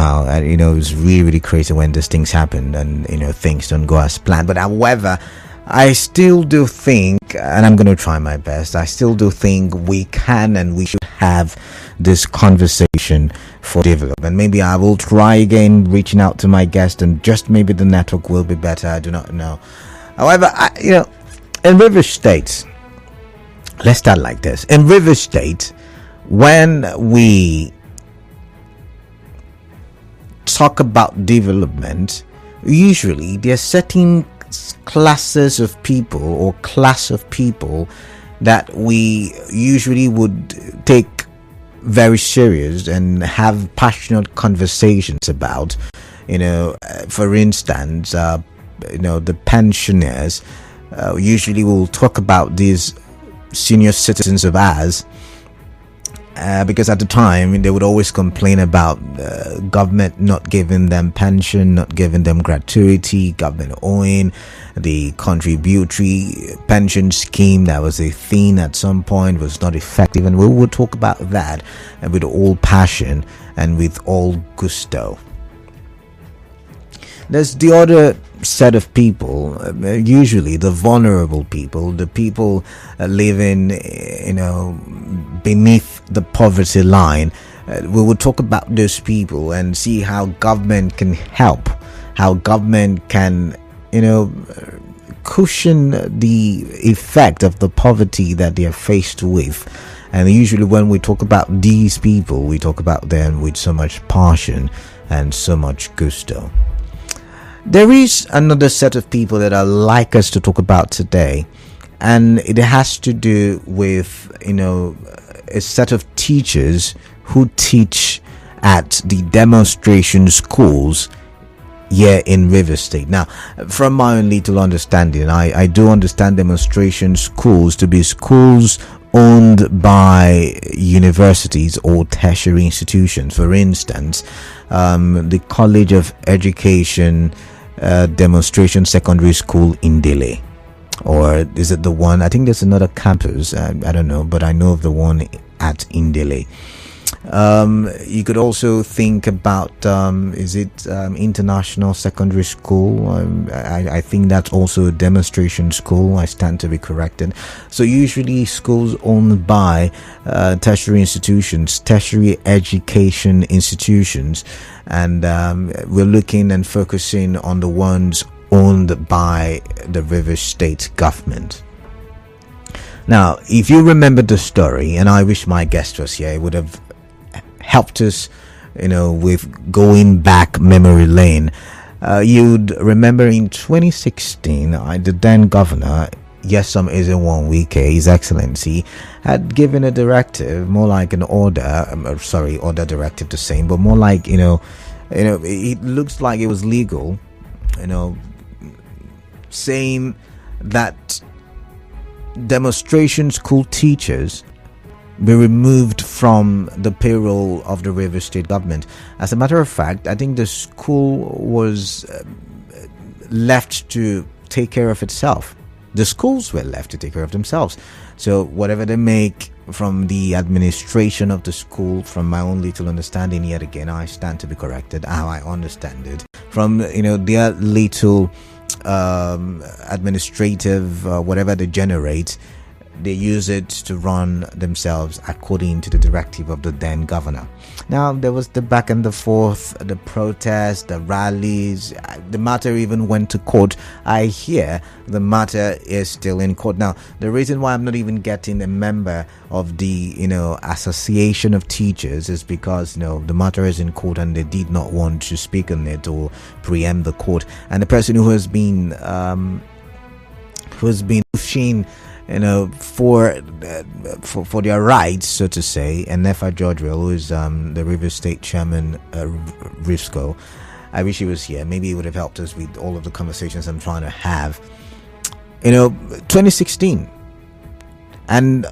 how it's really, really crazy when these things happen and things don't go as planned. But however, I still do think, and I'm going to try my best, I still do think we can and we should have this conversation for development. Maybe I will try again reaching out to my guest, and just maybe the network will be better. I do not know. However, in Rivers State, let's start like this. In Rivers State, when we talk about development, usually there are certain classes of people or class of people that we usually would take very serious and have passionate conversations about. For instance, the pensioners. Usually we'll talk about these senior citizens of ours, because at the time they would always complain about government not giving them pension, not giving them gratuity, government owing the contributory pension scheme that was a thing at some point, was not effective, and we would talk about that with all passion and with all gusto. There's the other set of people, usually the vulnerable people, the people living, beneath the poverty line. We will talk about those people and see how government can help, how government can, cushion the effect of the poverty that they are faced with. And usually when we talk about these people, we talk about them with so much passion and so much gusto. There is another set of people that I like us to talk about today, and it has to do with a set of teachers who teach at the demonstration schools here in Rivers State. Now, from my own little understanding, I do understand demonstration schools to be schools owned by universities or tertiary institutions. For instance, the College of Education Demonstration Secondary School in Delhi, or is it the one? I think there's another campus. I don't know, but I know of the one at Indele. You could also think about International Secondary School. I think that's also a demonstration school. I stand to be corrected. So usually schools owned by tertiary institutions, tertiary education institutions, and we're looking and focusing on the ones owned by the Rivers State government. Now, if you remember the story, and I wish my guest was here, it would have helped us, with going back memory lane. You'd remember in 2016, the then governor, Nyesom Ezenwo-Wike, His Excellency, had given a directive, more like an order, order directive the same, but more like, it looks like it was legal, saying that demonstration school teachers be removed from the payroll of the Rivers State government. As a matter of fact, I think the school was left to take care of itself. The schools were left to take care of themselves. So whatever they make from the administration of the school, from my own little understanding, yet again, I stand to be corrected, how I understand it, from, their little administrative, whatever they generate, they use it to run themselves according to the directive of the then governor. Now, there was the back and the forth, the protests, the rallies. The matter even went to court. I hear the matter is still in court. Now, the reason why I'm not even getting a member of the, association of teachers is because, the matter is in court and they did not want to speak on it or preempt the court. And the person who has been pushing for their rights, so to say, Enefaa Georgewill, who is the Rivers State chairman, RivsCso. I wish he was here. Maybe he would have helped us with all of the conversations I'm trying to have. 2016, and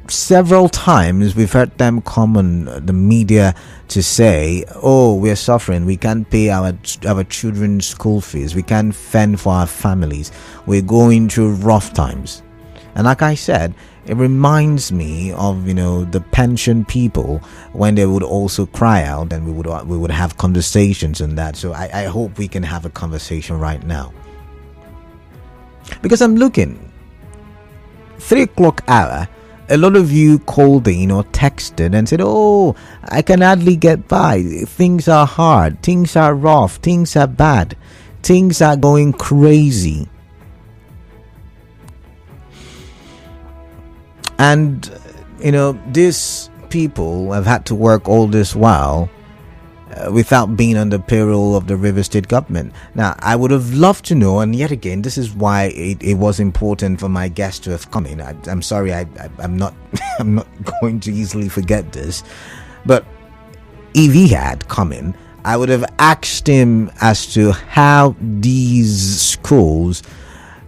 several times we've heard them come on the media to say, "Oh, we're suffering. We can't pay our children's school fees. We can't fend for our families. We're going through rough times." And like I said, It reminds me of, the pension people when they would also cry out, and we would have conversations on that. So I hope we can have a conversation right now, because I'm looking 3 o'clock hour. A lot of you called in or texted and said, "Oh, I can hardly get by. Things are hard. Things are rough. Things are bad. Things are going crazy." And, these people have had to work all this while without being on the payroll of the River State government. Now, I would have loved to know, and yet again, this is why it was important for my guest to have come in. I'm sorry, I'm not I'm not going to easily forget this. But if he had come in, I would have asked him as to how these schools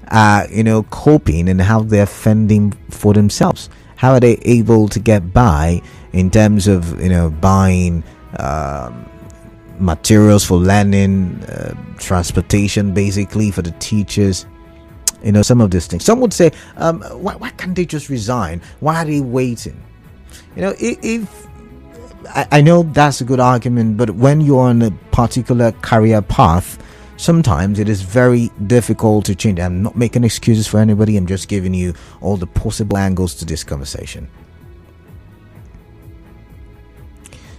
are, coping, and how they're fending for themselves. How are they able to get by in terms of, buying materials for learning, transportation, basically for the teachers, some of these things. Some would say, why can't they just resign? Why are they waiting? If I know that's a good argument, but when you're on a particular career path, sometimes it is very difficult to change. I'm not making excuses for anybody. I'm just giving you all the possible angles to this conversation.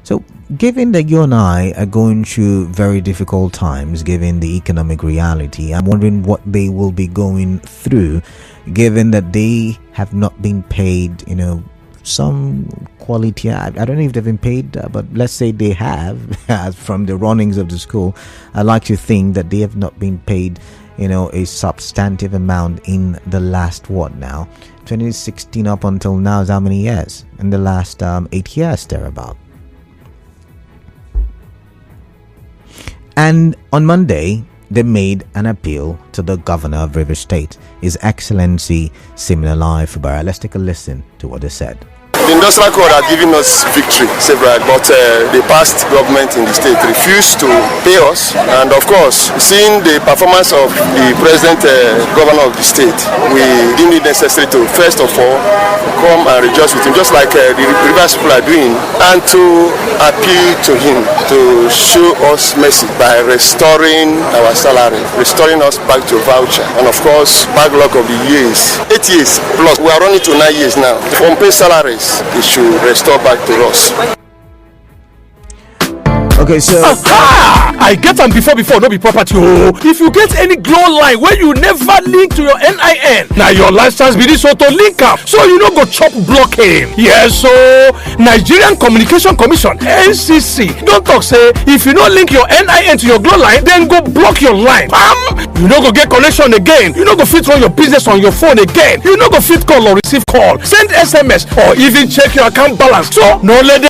So, given that you and I are going through very difficult times, given the economic reality, I'm wondering what they will be going through, given that they have not been paid, some quality. I don't know if they've been paid, but let's say they have, from the runnings of the school. I like to think that they have not been paid, a substantive amount in the last, 2016 up until now is how many years? In the last 8 years, thereabout. And on Monday, they made an appeal to the Governor of Rivers State, His Excellency Governor Fubara. Let's take a listen to what they said. The industrial code had given us victory several, but the past government in the state refused to pay us. And of course, seeing the performance of the present governor of the state, we deemed it necessary to first of all come and rejoice with him, just like the Rivers people are doing, and to appeal to him to show us mercy by restoring our salary, restoring us back to voucher, and of course, backlog of the years, 8 years plus. We are running to 9 years now. Unpaid salaries, it should restore back to us. Okay, so I get them before no be property. If you get any glow line where you never link to your NIN, now your license be this auto link up, so you no go chop blocking. Yes, so Nigerian Communication Commission (NCC) don't talk say if you no link your NIN to your glow line, then go block your line. You no go get connection again. You no go fit run your business on your phone again. You no go fit call or receive call, send SMS, or even check your account balance. So no let them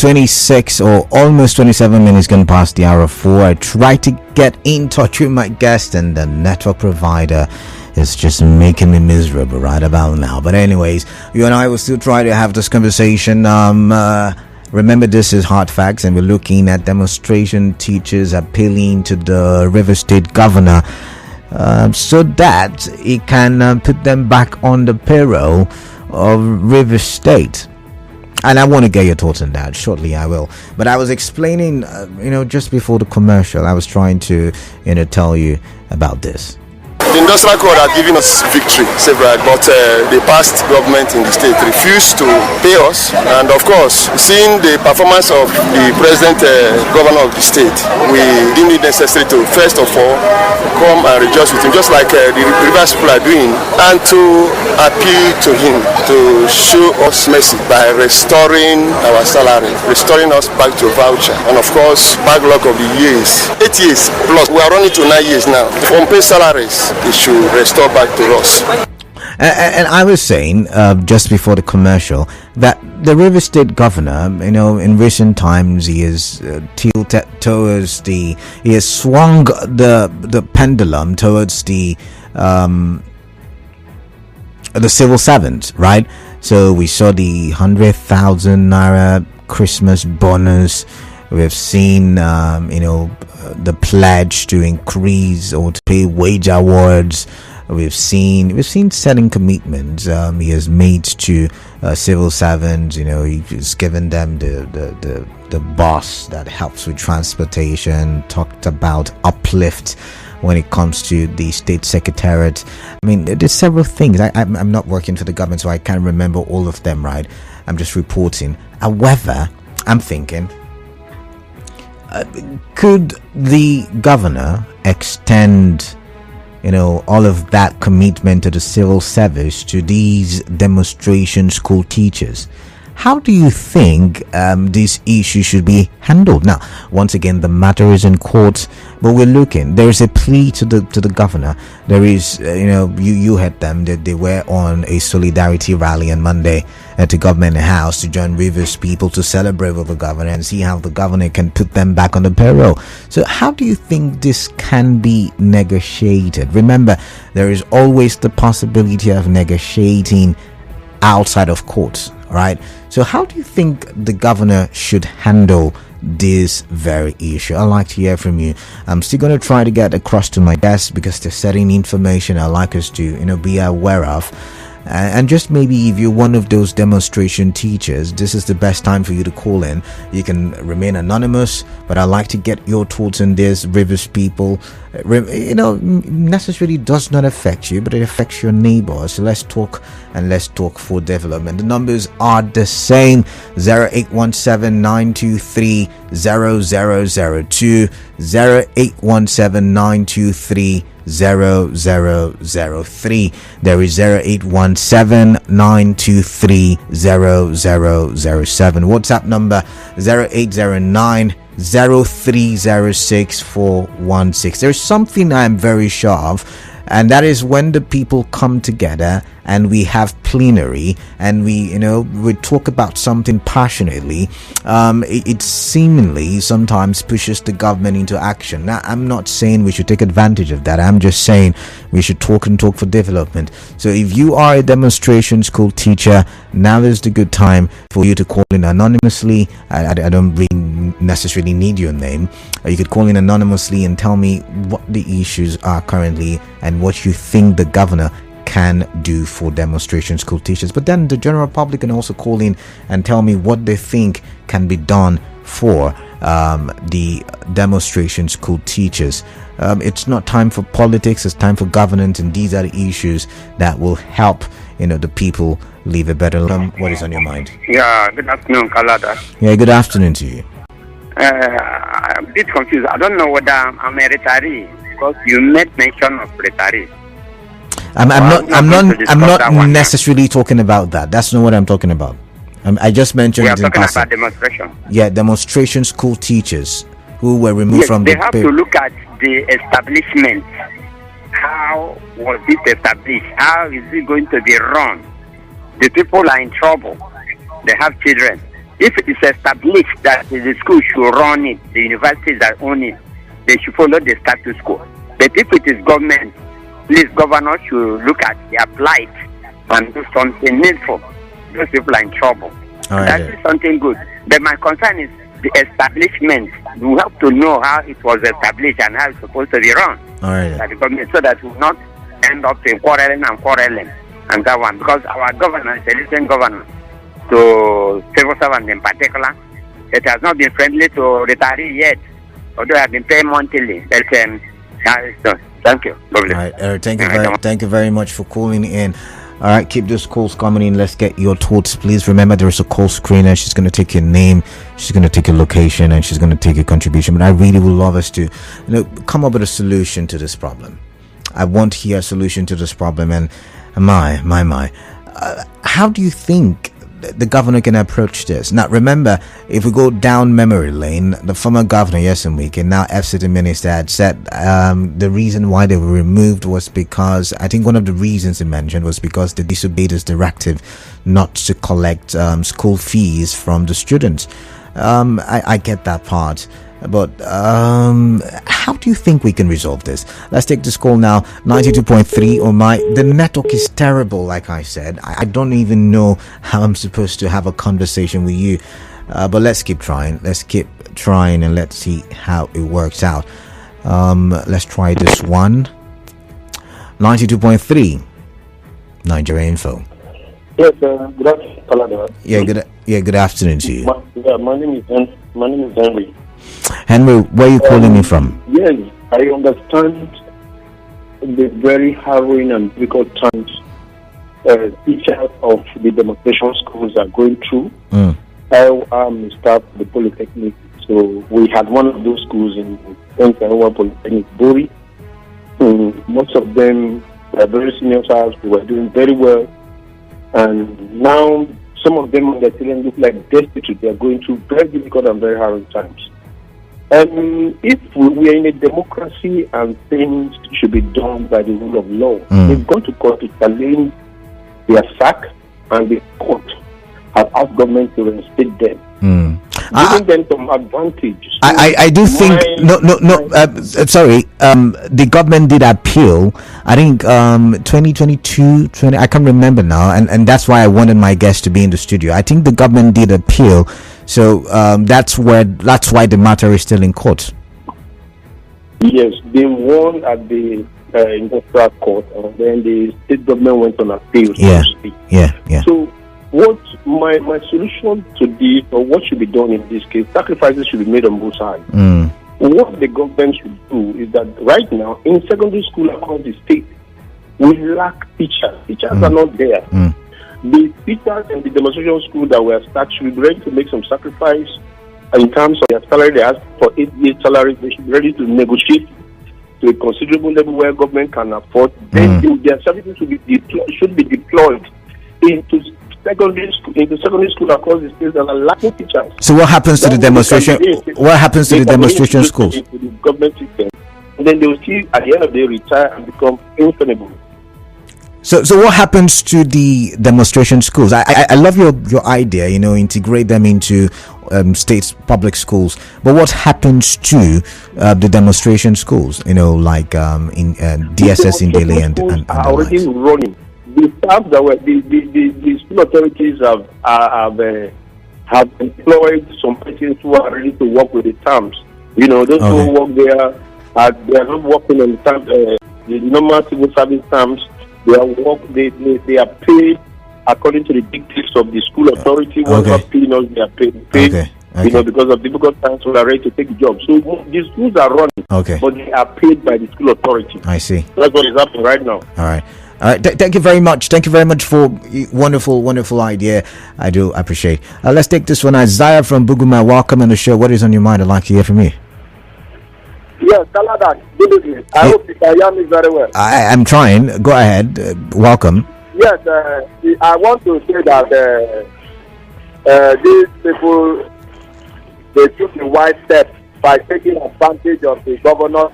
26 or almost 27 minutes gone past the hour of 4. I tried to get in touch with my guest, and the network provider is just making me miserable right about now. But anyways, you and I will still try to have this conversation. Remember, this is Hard Facts, and we're looking at demonstration teachers appealing to the River State Governor so that he can put them back on the payroll of River State. And I want to get your thoughts on that. Shortly I will. But I was explaining, just before the commercial, I was trying to, tell you about this. The industrial code had given us victory several, but the past government in the state refused to pay us. And of course, seeing the performance of the present governor of the state, we deemed it necessary to first of all come and rejoice with him, just like the Rivers people are doing, and to appeal to him to show us mercy by restoring our salary, restoring us back to voucher, and of course, backlog of the years, 8 years plus. We are running to 9 years now. Unpaid salaries, it should restore back to us. And I was saying just before the commercial that the River State Governor, in recent times he is tilted towards he has swung the pendulum towards the civil servants, right? So we saw the 100,000 naira Christmas bonus. We've seen, the pledge to increase or to pay wage awards. We've seen certain commitments he has made to civil servants. He's given them the bus that helps with transportation. Talked about uplift when it comes to the state secretariat. I mean, there's several things. I'm not working for the government, so I can't remember all of them, right? I'm just reporting. However, I'm thinking, could the governor extend all of that commitment to the civil service to these demonstration school teachers? How do you think this issue should be handled? Now, once again, the matter is in court, but we're looking. There is a plea to the governor. There is, you heard them that they were on a solidarity rally on Monday at the government house to join Rivers people to celebrate with the governor and see how the governor can put them back on the payroll. So how do you think this can be negotiated? Remember, there is always the possibility of negotiating outside of court, right? So how do you think the governor should handle this very issue? I'd like to hear from you. I'm still going to try to get across to my guests because there's certain information I'd like us to be aware of. And just maybe if you're one of those demonstration teachers, this is the best time for you to call in. You can remain anonymous, but I'd like to get your thoughts on this. Rivers people, necessarily does not affect you, but it affects your neighbors. So let's talk, and let's talk for development. The numbers are the same: 0817-923-0002, 0817-923-0003. There is 0817-923-0007. WhatsApp number 0809-0306-416. There's something I'm very sure of, and that is when the people come together and we have plenary and we talk about something passionately, it seemingly sometimes pushes the government into action. Now, I'm not saying we should take advantage of that. I'm just saying we should talk for development. So if you are a demonstration school teacher, now is the good time for you to call in anonymously. I don't really necessarily need your name. You could call in anonymously and tell me what the issues are currently and what you think the governor can do for demonstration school teachers. But then the general public can also call in and tell me what they think can be done for the demonstration school teachers. It's not time for politics, it's time for governance, and these are the issues that will help the people live a better life. What is on your mind? Yeah, good afternoon, Kalada. Yeah, good afternoon to you. I'm a bit confused. I don't know whether I'm a retiree, because you made mention of retiree. I'm not necessarily talking about that. That's not what I'm talking about. I just mentioned. We are talking about demonstration. Yeah, demonstration school teachers who were removed from the. They have to look at the establishment. How was it established? How is it going to be run? The people are in trouble. They have children. if it is established that the school should run it, the universities that own it, they should follow the status quo. But if it is government, please, governor should look at their plight and do something needful. Those people are in trouble. That is something good. But my concern is the establishment. We have to know how it was established and how it's supposed to be run by the government, so that we will not end up in quarreling and that one. Because our governor is a recent governor to civil servants in particular. It has not been friendly to retirees yet, although I have been paying monthly. But thank you. All right, Eric, thank you very much for calling in. All right, keep those calls coming in. Let's get your thoughts, please. Remember, there is a call screener. She's going to take your name, she's going to take your location, and she's going to take your contribution. But I really would love us to, come up with a solution to this problem. I want to hear a solution to this problem. And how do you think the governor can approach this? Now, remember, if we go down memory lane, the former governor, and now FCT minister, had said the reason why they were removed was because, I think one of the reasons he mentioned was because they disobeyed his directive not to collect school fees from the students. I get that part. But how do you think we can resolve this? Let's take this call now. 92.3. The network is terrible, like I said. I don't even know how I'm supposed to have a conversation with you. But let's keep trying. And let's see how it works out. Let's try this one. 92.3 Nigeria Info. Yes, good afternoon. Good afternoon to you. My name is Henry. Henry, where are you calling me from? Yes, I understand the very harrowing and difficult times teachers of the demonstration schools are going through. I am staff of the Polytechnic, so we had one of those schools in Enefaa Polytechnic, Bori. Most of them are very senior staff who were doing very well, and now some of them and their children look like destitute. They are going through very difficult and very harrowing times. If we are in a democracy and things should be done by the rule of law, they've gone to court to challenge their sack, and the court have asked government to reinstate them, giving them some advantage. So I do think sorry. The government did appeal. I think 2022, I can't remember now, and that's why I wanted my guest to be in the studio. I think the government did appeal. So that's why the matter is still in court. Yes, they won at the industrial court, and then the state government went on appeal. Yeah. So what my solution to this, or what should be done in this case, sacrifices should be made on both sides. What the government should do is that right now in secondary school across the state, we lack teachers. Teachers are not there. The teachers in the demonstration school that were started should be ready to make some sacrifice in terms of their salary. They ask for 8 years salary. They should be ready to negotiate to a considerable level where government can afford. Then their services should be deployed into secondary school across the state that are lacking teachers. So what happens to the demonstration? What happens to the demonstration schools? Into the government system, and then they will see at the end of the day retire and become inflammable. So what happens to the demonstration schools? I love your idea, integrate them into state public schools. But what happens to the demonstration schools? Like in DSS in Delhi and are already running. The staff that were the school authorities have employed some persons who are ready to work with the terms. Those who work there they are not working on the normal civil service terms. They are paid according to the dictates of the school authority. Whatever peanuts they are paid. Because of difficult times, we are ready to take the job. So the schools are running, but they are paid by the school authority. I see. That's what is happening right now. All right. Thank you very much. Thank you very much for wonderful idea. I do appreciate. Let's take this one. Isaiah from Buguma. Welcome on the show. What is on your mind? I'd like to hear from you. Yes, Kalada, good evening. I hope you can hear me very well. I'm trying. Go ahead. Welcome. Yes, I want to say that these people, they took a wise step by taking advantage of the governor's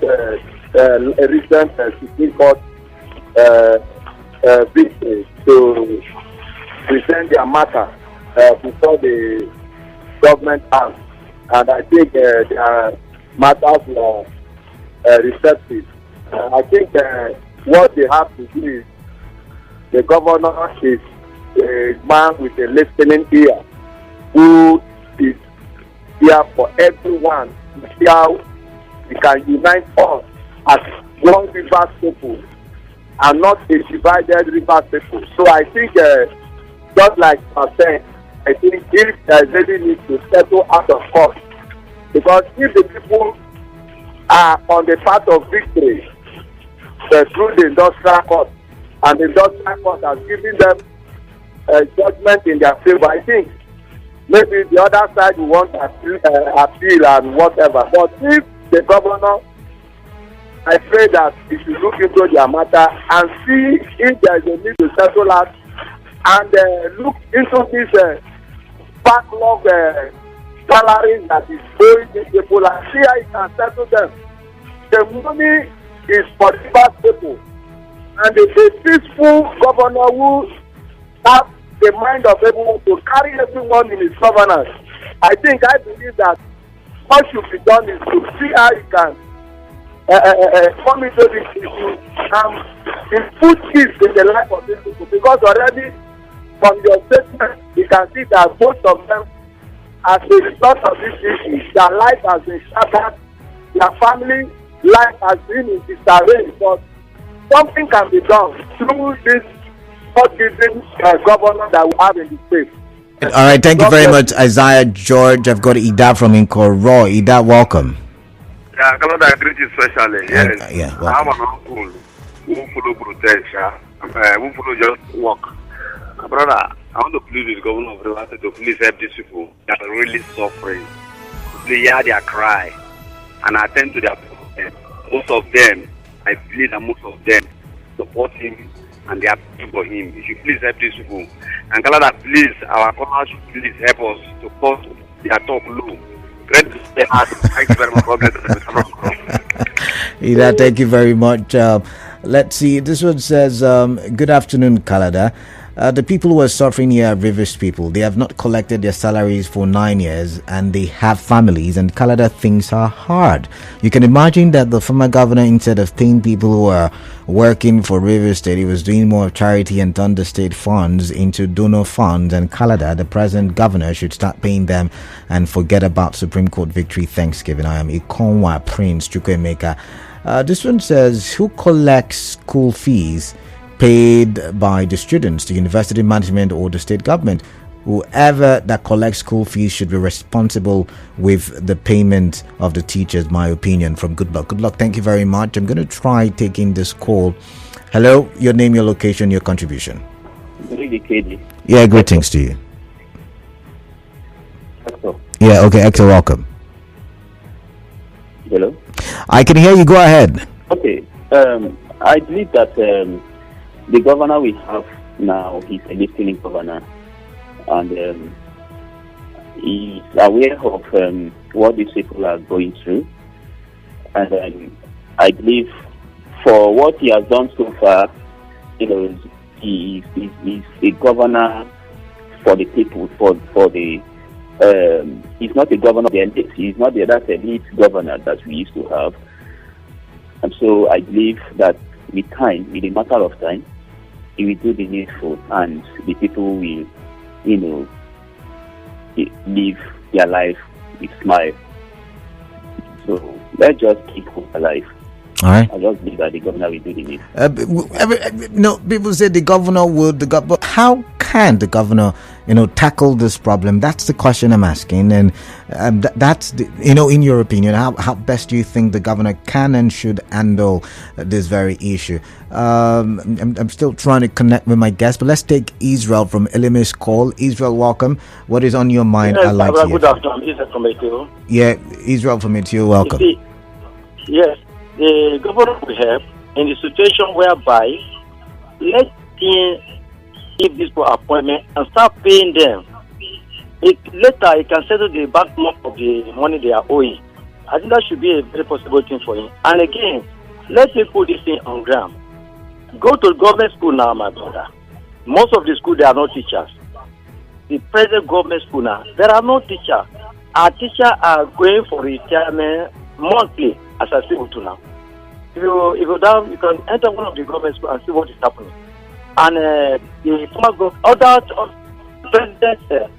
recent Supreme Court victory to present their matter before the government hands, and I think their matters are receptive. I think what they have to do is the governor is a man with a listening ear who is here for everyone to see how we can unite us as one river people and not a divided river people. So I think just like I said, I think if there is really need to settle out of court, because if the people are on the path of victory through the industrial court, and the industrial court has given them a judgment in their favor, I think maybe the other side will want to appeal and whatever. But if the governor, I pray that he should look into their matter and see if there is a need to settle out, and look into this backlog salaries that is owing these people, and see how he can settle them. The money is for the bad people, and the peaceful governor who has the mind of everyone to carry everyone in his governance. I believe that what should be done is to see how you can come into this issue and put peace in the life of these people, because already from your statement you can see that most of them, as a result of this issue, their life has been shattered, their family life has been in disarray, but something can be done through this God-given governor that we have in the state. All right, thank you very much, Isaiah George. I've got Ida from Nkoro. Ida, welcome. Yeah, Canada greet you especially. Yes. Yeah, I have an uncle who follow protection, who follow just work. Brother, I want to plead with the governor of Rivers State to please help these people that are really suffering. Please hear their cry and attend to their problem. Most of them, I believe that most of them support him and they are praying for him. You should please help these people. And Canada, please, our callers should please help us to cut their talk low. Thank you very much. Ida, thank you very much. Let's see. This one says, good afternoon, Canada. The people who are suffering here are Rivers people. They have not collected their salaries for 9 years and they have families, and Canada things are hard. You can imagine that the former governor, instead of paying people who are working for Rivers State, he was doing more of charity and turned the state funds into donor funds, and Canada, the present governor, should start paying them and forget about Supreme Court victory Thanksgiving. I am Ikonwa Prince Chukwemeka. This one says, who collects school fees paid by the students, the university management or the state government? Whoever that collects school fees should be responsible with the payment of the teachers, my opinion. From Good Luck. Good Luck, thank you very much. I'm going to try taking this call. Hello, your name, your location, your contribution. Yeah, greetings to you. Yeah, okay, Hector, welcome. Hello? I can hear you, go ahead. Okay, I believe that the governor we have now, he's a listening governor, and he's aware of what these people are going through. And I believe for what he has done so far, he's a governor for the people, for the he's not a governor of the elite. He's not that elite governor that we used to have. And so I believe that with time, in a matter of time, he will do the needful, and the people will, live their life with smile. So let's just keep hope alive. All right. I just believe that the governor will do the needful. People say the governor would. But how can the governor, tackle this problem? That's the question I'm asking, and that's in your opinion, how best do you think the governor can and should handle this very issue? I'm still trying to connect with my guest, but let's take Israel from Elimis call. Israel, welcome. What is on your mind? Yes, I'd like to hear. good afternoon. Israel from Etio. Yeah, Israel from Etio, welcome. Yes, the governor will help in the situation whereby let him give this for appointment and start paying them. Later, he can settle the backlog of the money they are owing. I think that should be a very possible thing for him. And again, let me put this thing on ground. Go to government school now, my brother. Most of the school, they are not teachers. the present government school now, there are no teachers. Our teachers are going for retirement monthly, as I say to now. If you go down, you can enter one of the government schools and see what is happening. And the former other president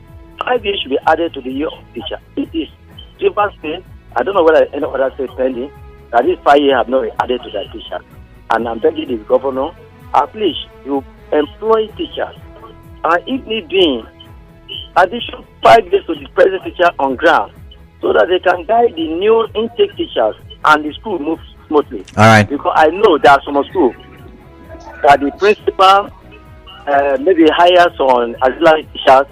5 years should be added to the year of teacher. It is Rivers State. I don't know whether any other state pending that this 5 years have not been added to that teacher. And I'm begging the governor, at least you employ teachers. And if need be, addition 5 years to the present teacher on ground so that they can guide the new intake teachers and the school moves smoothly. All right. Because I know there are some schools that the principal maybe hires on auxiliary teachers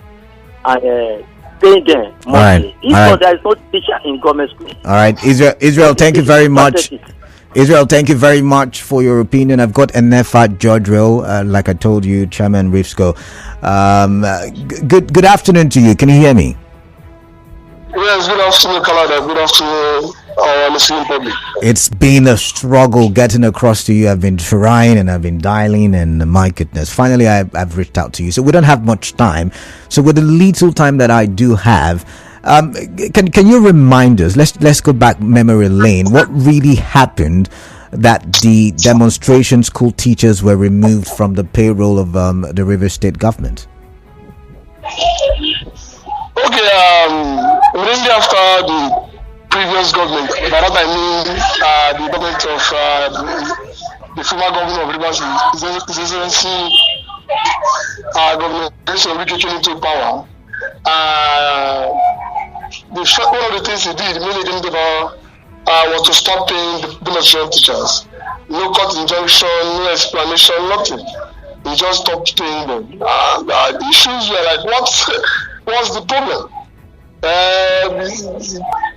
and paying them monthly. All right. If not, there is no teacher in government school. All right. Israel, thank you very much. Israel, thank you very much for your opinion. I've got Enefaa Georgewill, like I told you, Chairman RivsCso. Good afternoon to you. Can you hear me? Yes, good afternoon, Canada. Good afternoon, our listening public. It's been a struggle getting across to you. I've been trying and I've been dialing, and my goodness, finally I've reached out to you. So we don't have much time. So with the little time that I do have, can you remind us? Let's go back memory lane. What really happened that the demonstration school teachers were removed from the payroll of the Rivers State government? Okay, immediately after the previous government, by that I mean the government of the former governor of Rivers, His Excellency Governor Georgewill came into power. One of the things he did immediately was to stop paying the demonstration teachers. No court injunction, no explanation, nothing. He just stopped paying them. The issues were like, what's the problem?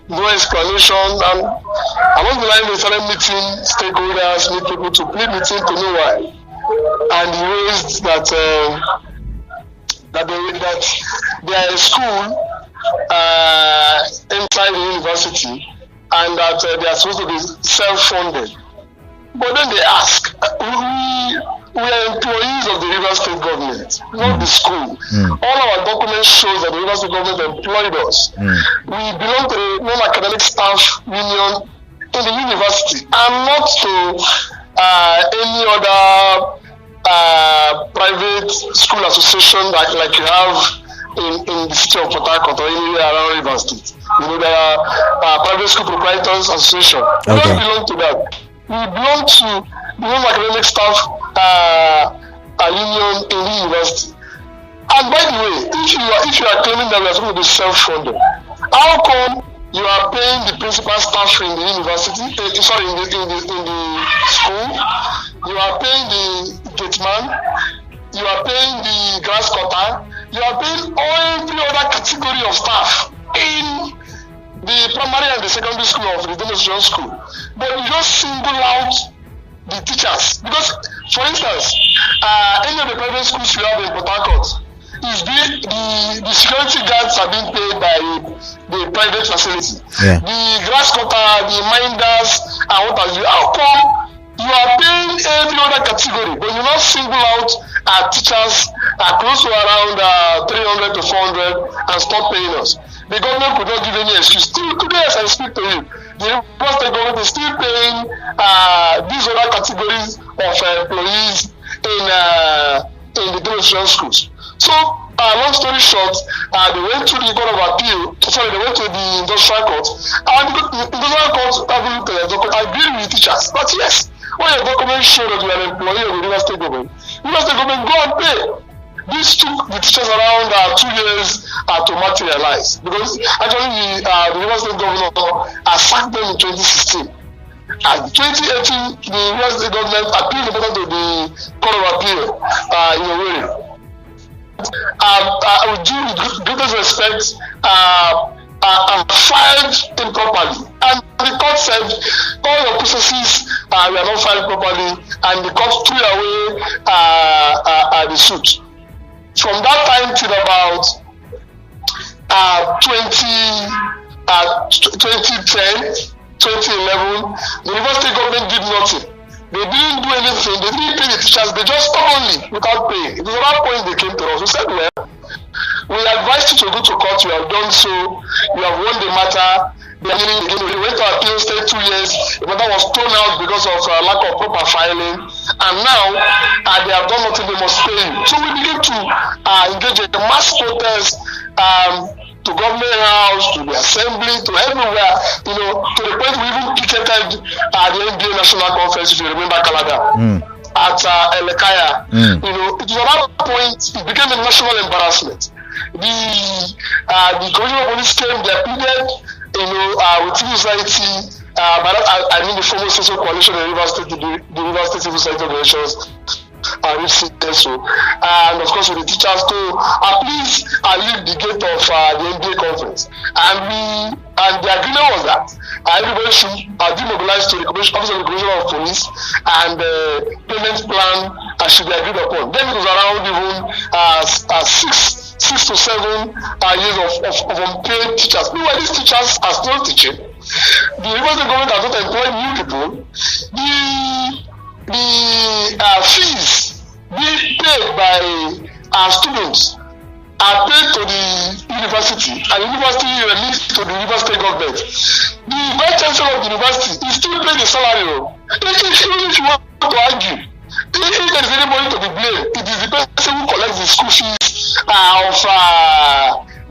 No explanation. And along the line, they started meeting stakeholders, meet people to plead with him to know why. And he raised that they are a school inside the university, and that they are supposed to be self-funded. But then they ask, we are employees of the Rivers State government, not the school. All our documents show that the Rivers State government employed us. We belong to the non-academic staff union in the university, and not to any other private school association like you have in the city of Port Harcourt or anywhere around Rivers State. You know, there are private school proprietors association. We don't belong to that. We belong to the non-academic staff union in the university. And by the way, if you are claiming that we are supposed to be self-funded, how come you are paying the principal staff in the university? In the school, you are paying the gate man, you are paying the grass cutter, you are paying every other category of staff in the primary and the secondary school of the demonstration school, but you just single out the teachers. Because, for instance, any of the private schools you have in Port Harcourt, the security guards are being paid by the private facility. Yeah. The grass cutter, the minders, and what have you. How come you are paying every other category, but you not single out teachers close to around 300 to 400 and stop paying us? The government could not give any excuse. Still today, as I speak to you, the Rivers State government is still paying these other categories of employees in the demonstration schools. So, long story short, they went to the Court of Appeal. They went to the Industrial Court, and the Industrial Court agreed with the teachers. But yes, when your documents show that you are an employee of the Rivers State government, go and pay. This took the teachers around 2 years to materialize, because actually the Rivers State governor sacked them in 2016. In 2018, the Rivers State government appealed the matter to the Court of Appeal in a way. With due greatest respect, filed improperly, and the court said all your processes were not filed properly, and the court threw away the suit. From that time till about 2010, 2011, the Rivers State government did nothing. They didn't do anything. They didn't pay the teachers. They just stubbornly, without paying. It was at that point they came to us. We said, well, we are expect you to go to court. You have done so. You have won the matter. We went to appeal, stayed 2 years. The matter was thrown out because of lack of proper filing. And now they have done nothing. They must pay you. So we begin to engage in a mass protest to government house, to the assembly, to everywhere. To the point we even picketed the NBA National Conference. If you remember, Canada. At Elekaya. It was at that point it became a national embarrassment. The Commissioner of Police came, they pleaded, with civil society, I mean the former social coalition in the River State Civil Society Organizations, RivsCso, and of course with the teachers to please leave the gate of the NBA conference. And the agreement was that everybody should demobilize to the Office of the Commissioner of Police, and payment plan should be agreed upon. Then it was around even 6 to 7 years of unpaid teachers. Meanwhile, these teachers are still teaching. The university government has not employed new people. The fees being paid by our students are paid to the university, and the university remits to the university government. The vice chancellor of the university is still paying the salary. Even if you want to argue, if there is anybody to be blamed, it is the person who collects the school fees of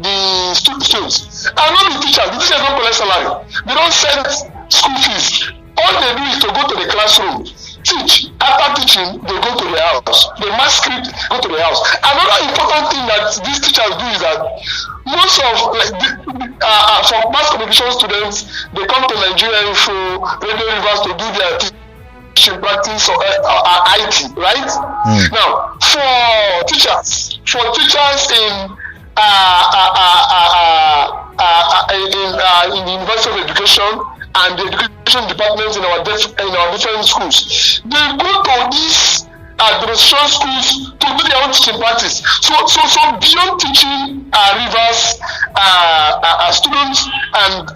the students. And not the teachers. The teachers don't collect salary. They don't send school fees. All they do is to go to the classroom, teach. After teaching, they go to the house. They mass script, go to the house. Another important thing that these teachers do is that most of for mass communication students, they come to Nigeria for Radio Rivers to do their teaching practice or IT, right? Now, for teachers in the University of Education and the education departments in our different schools, they go to these administration schools to do their own teaching practice. So beyond teaching Rivers students and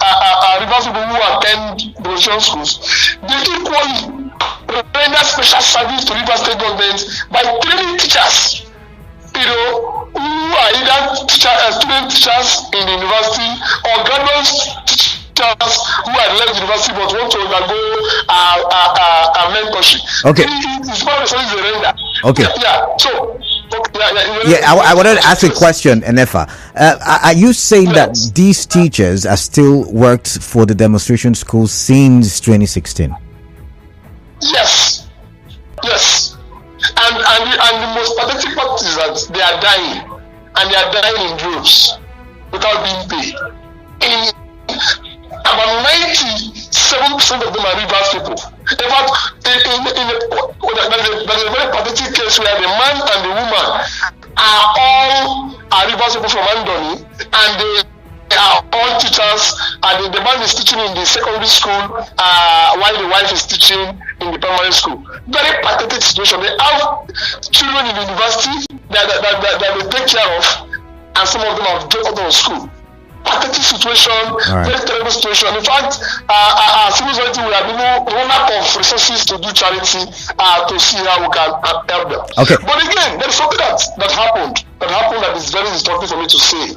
Rivers people who attend administration schools, they equally render special service to Rivers State government by training teachers, who are either student teachers in the university or graduate teachers who had left the university but want to undergo a mentorship. Okay. It's part of the service they render. Okay. Yeah. So. I wanted to ask a question, Enefaa. Are you saying that these teachers are still worked for the demonstration school since 2016? Yes. And the most pathetic part is that they are dying, and they are dying in droves without being paid. About 97% of them are Rivers people. In fact, there's a very pathetic case where the man and the woman are all Rivers people from Andoni, and they are all teachers, and the man is teaching in the secondary school while the wife is teaching in the primary school. Very pathetic situation. They have children in the university that they take care of, and some of them have dropped out of school. Pathetic situation, very terrible situation. In fact, civil society will have run out of resources to do charity to see how we can help them. Okay. But again, there is something that happened that is very instructive for me to say.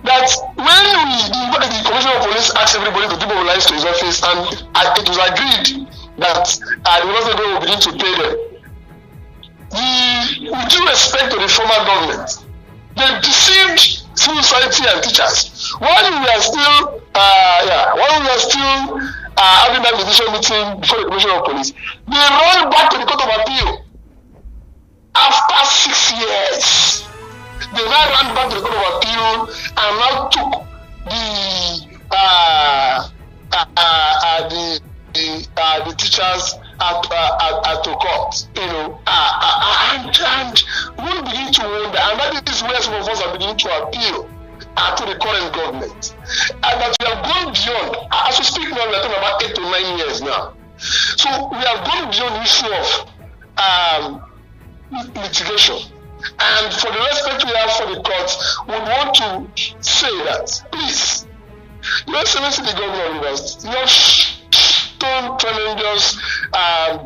That when the Commissioner of Police asked everybody to demobilize to his office, and it was agreed that the university will begin to pay them. With due respect to the former government, they deceived civil society and teachers. While we are still having that decision meeting before the Commissioner of Police, they rolled back to the Court of Appeal. After 6 years, they now ran back to the Court of Appeal and now took the teachers to court, and we begin to wonder, and that is where some of us are beginning to appeal to the current government, and that we have gone beyond. As we speak now, we are talking about 8 to 9 years now. So we have gone beyond the issue of litigation, and for the respect we have for the courts, we want to say that, please, Your Excellency the Governor of University, you have shown tremendous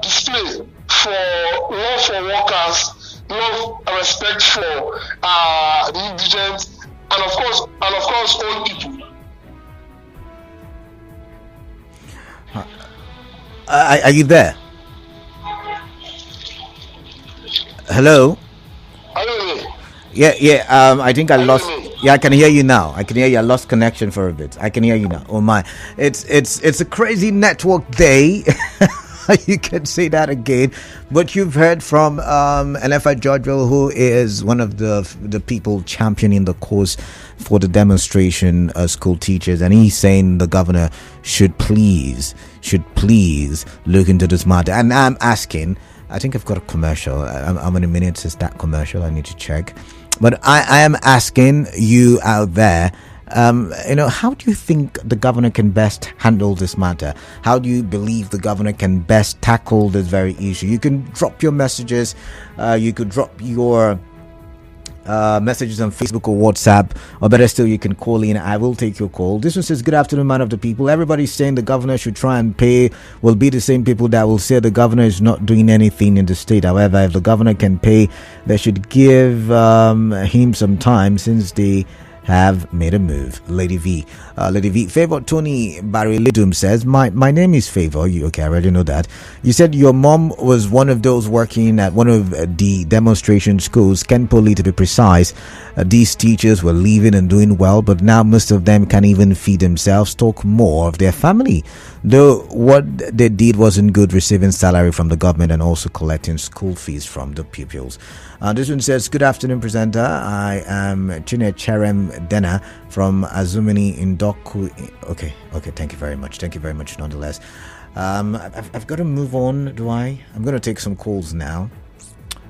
display for lawful workers love and respect for the indigent, and of course, old people. Are you there? Hello? Yeah. I think I lost. Yeah, I can hear you now. I can hear you. I lost connection for a bit. I can hear you now. Oh my! It's a crazy network day. You can say that again. But you've heard from Enefaa Georgewill, who is one of the people championing the cause for the demonstration, school teachers, and he's saying the governor should please look into this matter. And I'm asking, I think I've got a commercial. How many minutes is that commercial? I need to check. But I am asking you out there, how do you think the governor can best handle this matter? How do you believe the governor can best tackle this very issue? You can drop your messages. You could drop your messages on Facebook or WhatsApp, or better still, you can call in. I will take your call. This one says, good afternoon, man of the people. Everybody's saying the governor should try and pay. Will be the same people that will say the governor is not doing anything in the state. However, if the governor can pay, they should give him some time, since they have made a move. Lady V. Favor Tony Barry Lidum says, my name is Favor. Okay, I already know that. You said your mom was one of those working at one of the demonstration schools, Kenpoli to be precise. These teachers were leaving and doing well, but now most of them can't even feed themselves, talk more of their family. Though what they did wasn't good, receiving salary from the government and also collecting school fees from the pupils. This one says, good afternoon, presenter. I am Chinecherem Dena from Azumini in Doku. Okay, thank you very much nonetheless. I've got to move on. I'm going to take some calls now.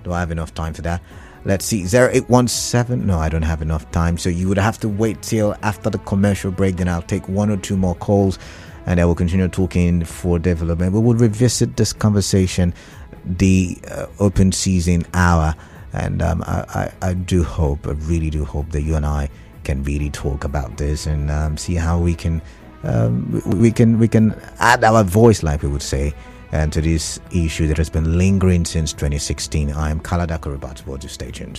Do I have enough time for that? Let's see, 0817. No, I don't have enough time, so you would have to wait till after the commercial break. Then I'll take one or two more calls, and I will continue talking for development. We will revisit this conversation, the open season hour, and I really do hope that you and I can really talk about this and see how we can add our voice, like we would say, and to this issue that has been lingering since 2016. I am Kalada Kuribat. Stay tuned.